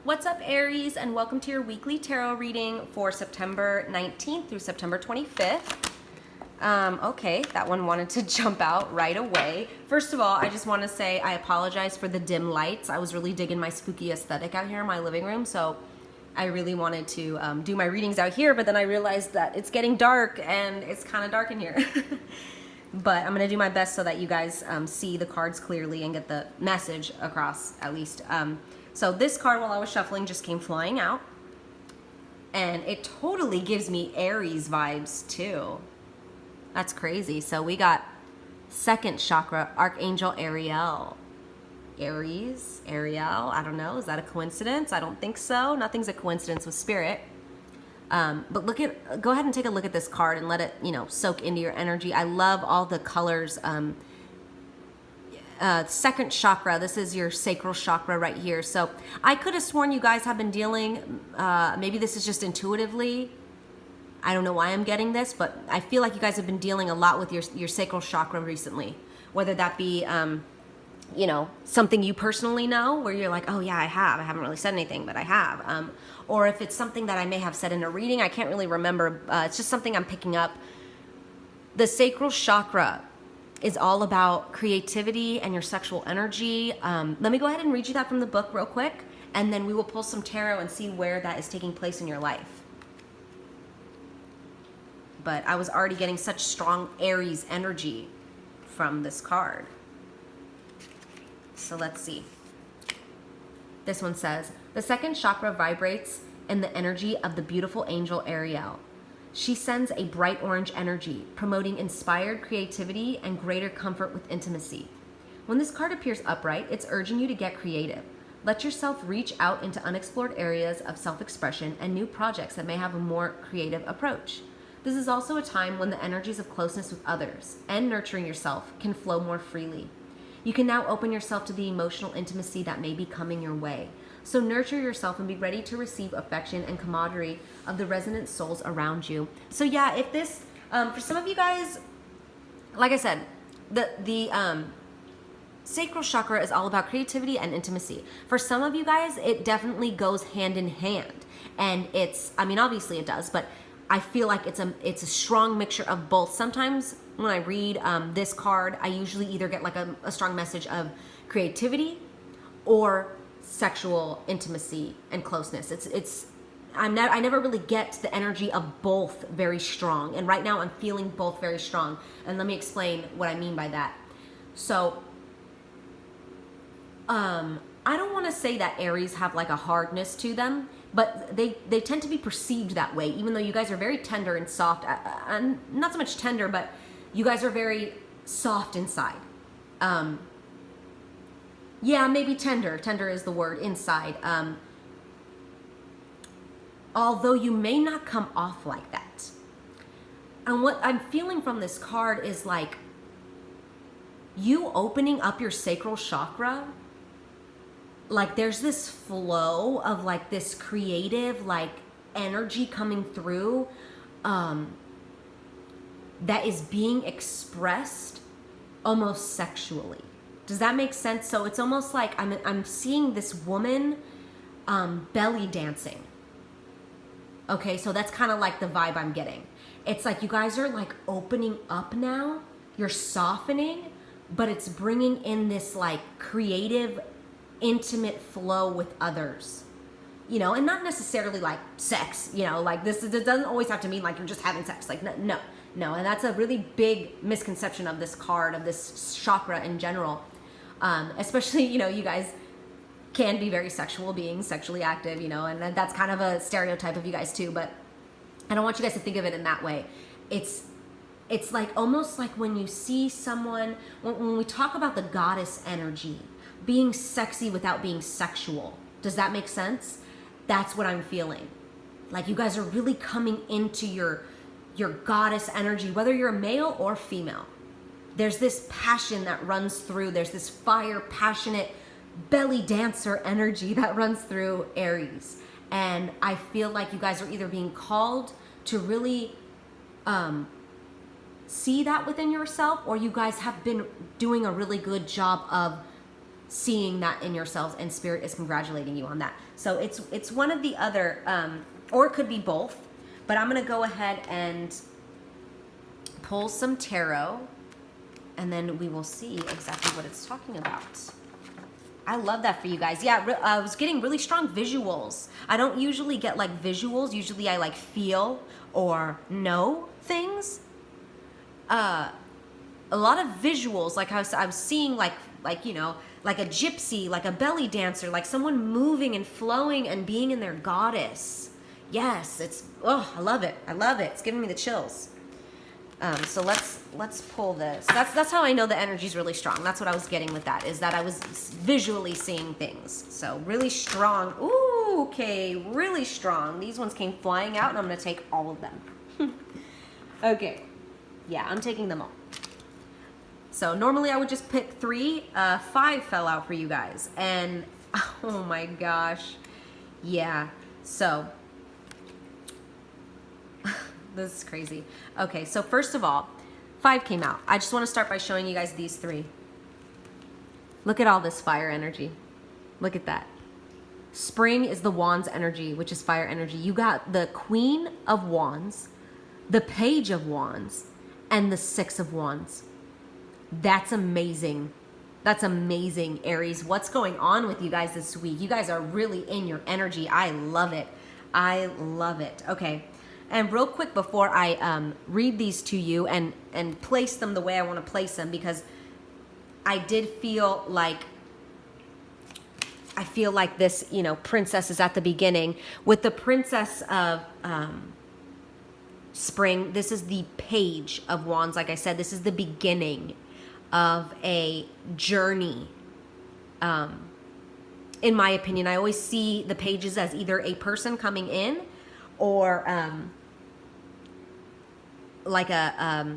What's up, Aries, and welcome to your weekly tarot reading for September 19th through September 25th. Okay, that one wanted to jump out right away. First of all, I just want to say I apologize for the dim lights. I was really digging my spooky aesthetic out here in my living room, so I really wanted to do my readings out here, but then I realized that it's getting dark, and it's kind of dark in here. But I'm going to do my best so that you guys see the cards clearly and get the message across, at least. So this card, while I was shuffling, just came flying out. And it totally gives me Aries vibes, too. That's crazy. So we got second chakra, Archangel Ariel. Aries, Ariel, I don't know. Is that a coincidence? I don't think so. Nothing's a coincidence with spirit. But go ahead and take a look at this card and let it, soak into your energy. I love all the colors. Second chakra, this is your sacral chakra right here. So I could have sworn you guys have been dealing, maybe this is just intuitively. I don't know why I'm getting this, but I feel like you guys have been dealing a lot with your sacral chakra recently. Whether that be, something you personally know where you're like, oh yeah, I haven't really said anything, but I have. Or if it's something that I may have said in a reading, I can't really remember. It's just something I'm picking up. The sacral chakra is all about creativity and your sexual energy. Let me go ahead and read you that from the book real quick, and then we will pull some tarot and see where that is taking place in your life. But I was already getting such strong Aries energy from this card. So let's see. This one says, the second chakra vibrates in the energy of the beautiful angel Ariel. She sends a bright orange energy, promoting inspired creativity and greater comfort with intimacy. When this card appears upright, it's urging you to get creative. Let yourself reach out into unexplored areas of self-expression and new projects that may have a more creative approach. This is also a time when the energies of closeness with others and nurturing yourself can flow more freely. You can now open yourself to the emotional intimacy that may be coming your way. So nurture yourself and be ready to receive affection and camaraderie of the resonant souls around you. So yeah, if this, for some of you guys, like I said, the sacral chakra is all about creativity and intimacy. For some of you guys, it definitely goes hand in hand. And obviously it does, but I feel like it's a strong mixture of both. Sometimes when I read this card, I usually either get like a strong message of creativity or sexual intimacy and closeness. I never really get the energy of both very strong. And right now I'm feeling both very strong. And let me explain what I mean by that. So, I don't want to say that Aries have like a hardness to them, but they tend to be perceived that way, even though you guys are very tender and soft, and not so much tender, but you guys are very soft inside. Yeah, maybe tender. Tender is the word, inside. Although you may not come off like that. And what I'm feeling from this card is like you opening up your sacral chakra. Like there's this flow of like this creative like energy coming through that is being expressed almost sexually. Does that make sense? So it's almost like I'm seeing this woman belly dancing. Okay, so that's kind of like the vibe I'm getting. It's like you guys are like opening up now. You're softening, but it's bringing in this like creative, intimate flow with others. And not necessarily like sex, like this it doesn't always have to mean like you're just having sex. Like no. And that's a really big misconception of this card, of this chakra in general. Especially, you guys can be very sexual beings, sexually active, and that's kind of a stereotype of you guys too, but I don't want you guys to think of it in that way. It's like almost like when you see someone, when we talk about the goddess energy, being sexy without being sexual. Does that make sense? That's what I'm feeling. Like you guys are really coming into your goddess energy, whether you're a male or female. There's this passion that runs through. There's this fire, passionate belly dancer energy that runs through Aries. And I feel like you guys are either being called to really see that within yourself, or you guys have been doing a really good job of seeing that in yourselves, and spirit is congratulating you on that. So it's one of the other, or it could be both, but I'm going to go ahead and pull some tarot, and then we will see exactly what it's talking about. I love that for you guys. Yeah, I was getting really strong visuals. I don't usually get like visuals. Usually I like feel or know things. A lot of visuals, like I was seeing like you know, like a gypsy, like a belly dancer, like someone moving and flowing and being in their goddess. Yes, I love it. I love it. It's giving me the chills. So let's pull this. That's how I know the energy's really strong. That's what I was getting with that, is that I was visually seeing things. So really strong. Ooh, okay, really strong. These ones came flying out, and I'm gonna take all of them. Okay, yeah, I'm taking them all. So normally I would just pick 3. 5 fell out for you guys, and oh my gosh, yeah. So this is crazy. Okay, so first of all, 5 came out. I just want to start by showing you guys these 3. Look at all this fire energy. Look at that. Spring is the Wands energy, which is fire energy. You got the Queen of Wands, the Page of Wands, and the 6 of Wands. That's amazing. That's amazing, Aries. What's going on with you guys this week? You guys are really in your energy. I love it. I love it. Okay. And real quick before I read these to you and place them the way I want to place them, because I did feel like, this, you know, princess is at the beginning. With the Princess of Spring, this is the Page of Wands. Like I said, this is the beginning of a journey. In my opinion, I always see the pages as either a person coming in, or like a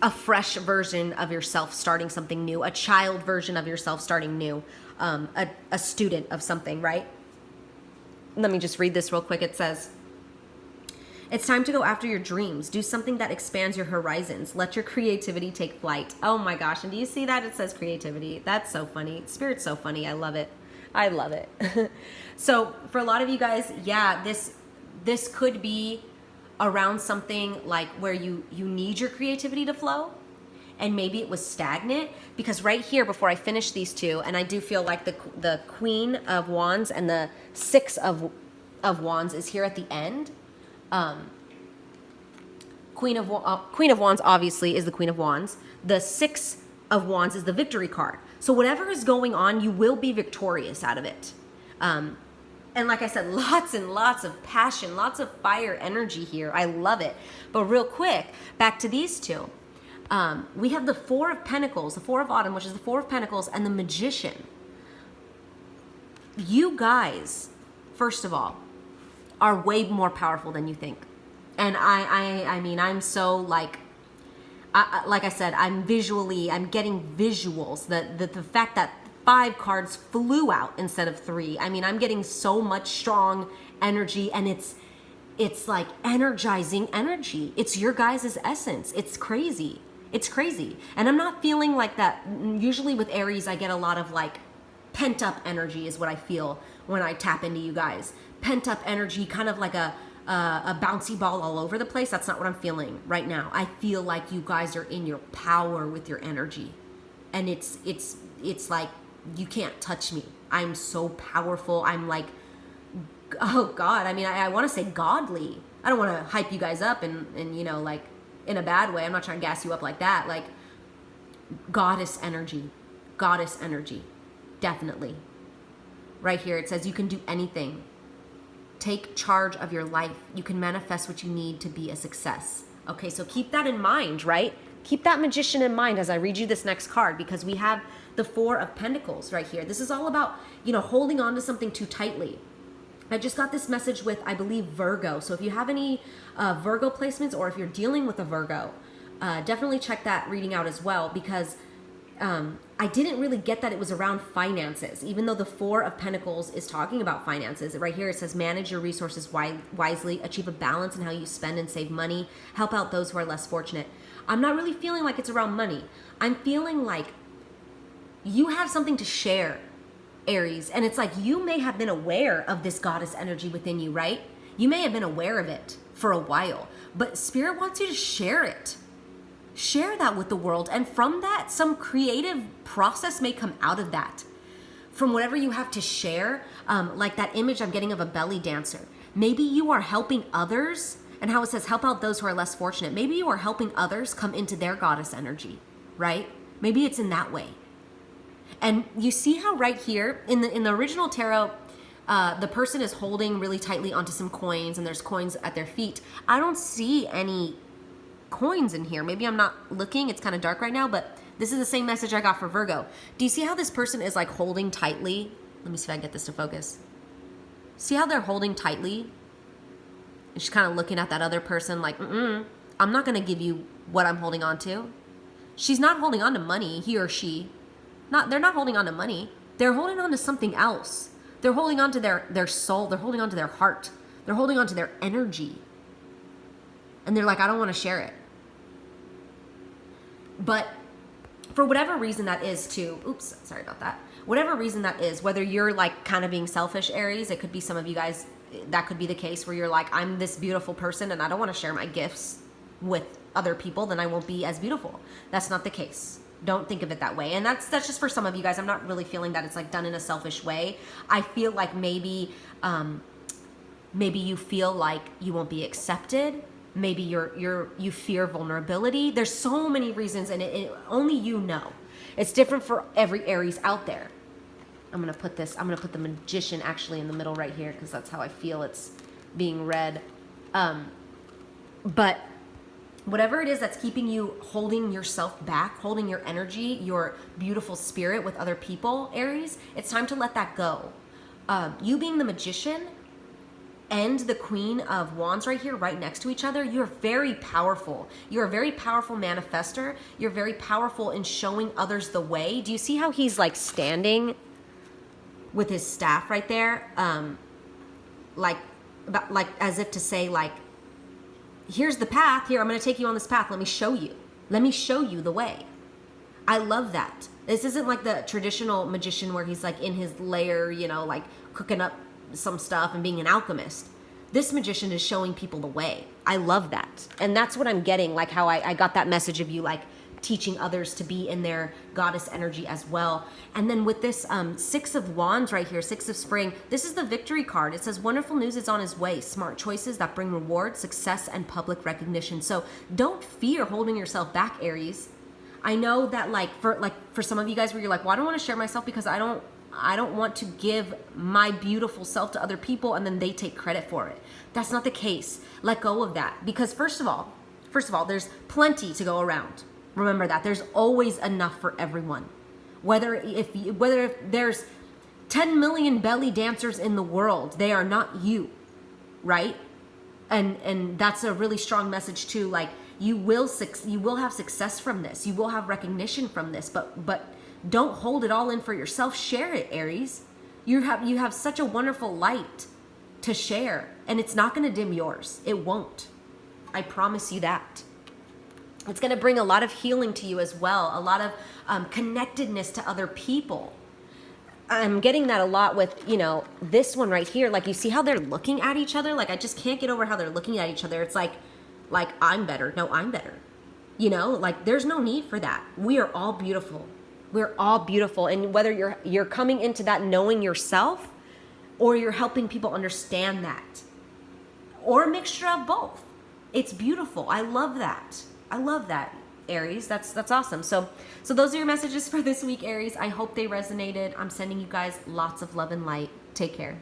fresh version of yourself starting something new, a child version of yourself starting new, a student of something, right? Let me just read this real quick. It says, it's time to go after your dreams. Do something that expands your horizons. Let your creativity take flight. Oh my gosh. And do you see that? It says creativity. That's so funny. Spirit's so funny. I love it. I love it. So for a lot of you guys, yeah, this could be around something like where you need your creativity to flow, and maybe it was stagnant, because right here before I finish these 2, and I do feel like the Queen of Wands and the 6 of Wands is here at the end. Queen of Wands obviously is the Queen of Wands. The 6 of Wands is the victory card. So whatever is going on, you will be victorious out of it. And like I said, lots and lots of passion, lots of fire energy here. I love it. But real quick, back to these 2. We have the 4 of Pentacles, the 4 of Autumn, which is the 4 of Pentacles, and the Magician. You guys, first of all, are way more powerful than you think. And I mean, I'm so like I said, I'm getting visuals. The fact that 5 cards flew out instead of 3. I mean, I'm getting so much strong energy, and it's like energizing energy. It's your guys' essence. It's crazy. It's crazy. And I'm not feeling like that. Usually with Aries, I get a lot of like pent up energy is what I feel when I tap into you guys. Pent up energy, kind of like a bouncy ball all over the place. That's not what I'm feeling right now. I feel like you guys are in your power with your energy. And it's like, you can't touch me. I'm so powerful. I'm like, oh God. I mean, I want to say godly. I don't want to hype you guys up and, you know, like in a bad way. I'm not trying to gas you up like that. Like goddess energy, definitely. Right here, it says you can do anything. Take charge of your life. You can manifest what you need to be a success. Okay, so keep that in mind, right? Keep that Magician in mind as I read you this next card, because we have the 4 of Pentacles right here. This is all about, you know, holding on to something too tightly. I just got this message with, I believe, Virgo. So if you have any Virgo placements, or if you're dealing with a Virgo, definitely check that reading out as well, because I didn't really get that it was around finances, even though the 4 of Pentacles is talking about finances. Right here it says manage your resources wisely, achieve a balance in how you spend and save money, help out those who are less fortunate. I'm not really feeling like it's around money. I'm feeling like you have something to share, Aries. And it's like you may have been aware of this goddess energy within you, right? You may have been aware of it for a while, but Spirit wants you to share it. Share that with the world. And from that, some creative process may come out of that. From whatever you have to share, like that image I'm getting of a belly dancer. Maybe you are helping others, and how it says, help out those who are less fortunate. Maybe you are helping others come into their goddess energy, right? Maybe it's in that way. And you see how right here in the original tarot, the person is holding really tightly onto some coins, and there's coins at their feet. I don't see any coins in here. Maybe I'm not looking. It's kind of dark right now, but this is the same message I got for Virgo. Do you see how this person is like holding tightly? Let me see if I can get this to focus. See how they're holding tightly? And she's kind of looking at that other person like, I'm not going to give you what I'm holding on to. She's not holding on to money, he or she. They're not holding on to money. They're holding on to something else. They're holding on to their soul. They're holding on to their heart. They're holding on to their energy. And they're like, I don't want to share it. But for whatever reason that is too, oops, sorry about that. Whatever reason that is, whether you're like kind of being selfish, Aries, it could be some of you guys, that could be the case where you're like, I'm this beautiful person and I don't want to share my gifts with other people, then I won't be as beautiful. That's not the case. Don't think of it that way. And that's just for some of you guys. I'm not really feeling that it's like done in a selfish way. I feel like maybe you feel like you won't be accepted. Maybe you fear vulnerability. There's so many reasons, and it only you know. It's different for every Aries out there. I'm gonna put the Magician actually in the middle right here because that's how I feel it's being read. But whatever it is that's keeping you holding yourself back, holding your energy, your beautiful spirit with other people, Aries, it's time to let that go. You being the Magician and the Queen of Wands right here, right next to each other, you're very powerful. You're a very powerful manifester. You're very powerful in showing others the way. Do you see how he's like standing with his staff right there? Like as if to say like, here's the path. Here, I'm going to take you on this path. Let me show you. Let me show you the way. I love that. This isn't like the traditional magician where he's like in his lair, you know, like cooking up some stuff and being an alchemist. This magician is showing people the way. I love that. And that's what I'm getting, like how I got that message of you like teaching others to be in their goddess energy as well. And then with this Six of Wands right here, Six of Spring, this is the victory card. It says wonderful news is on his way. Smart choices that bring reward, success, and public recognition. So don't fear holding yourself back, Aries. I know that for some of you guys where you're like, well, I don't want to share myself because I don't want to give my beautiful self to other people and then they take credit for it. That's not the case. Let go of that. Because first of all, there's plenty to go around. Remember that. There's always enough for everyone. Whether if there's 10 million belly dancers in the world, they are not you, right? And that's a really strong message too. Like you will have success from this. You will have recognition from this, but don't hold it all in for yourself. Share it, Aries. You have such a wonderful light to share, and it's not going to dim yours. It won't. I promise you that. It's going to bring a lot of healing to you as well, a lot of connectedness to other people. I'm getting that a lot with, this one right here. Like, you see how they're looking at each other? Like, I just can't get over how they're looking at each other. It's like I'm better. No, I'm better. Like, there's no need for that. We are all beautiful. We're all beautiful. And whether you're coming into that knowing yourself or you're helping people understand that or a mixture of both, it's beautiful. I love that. Aries. That's awesome. So those are your messages for this week, Aries. I hope they resonated. I'm sending you guys lots of love and light. Take care.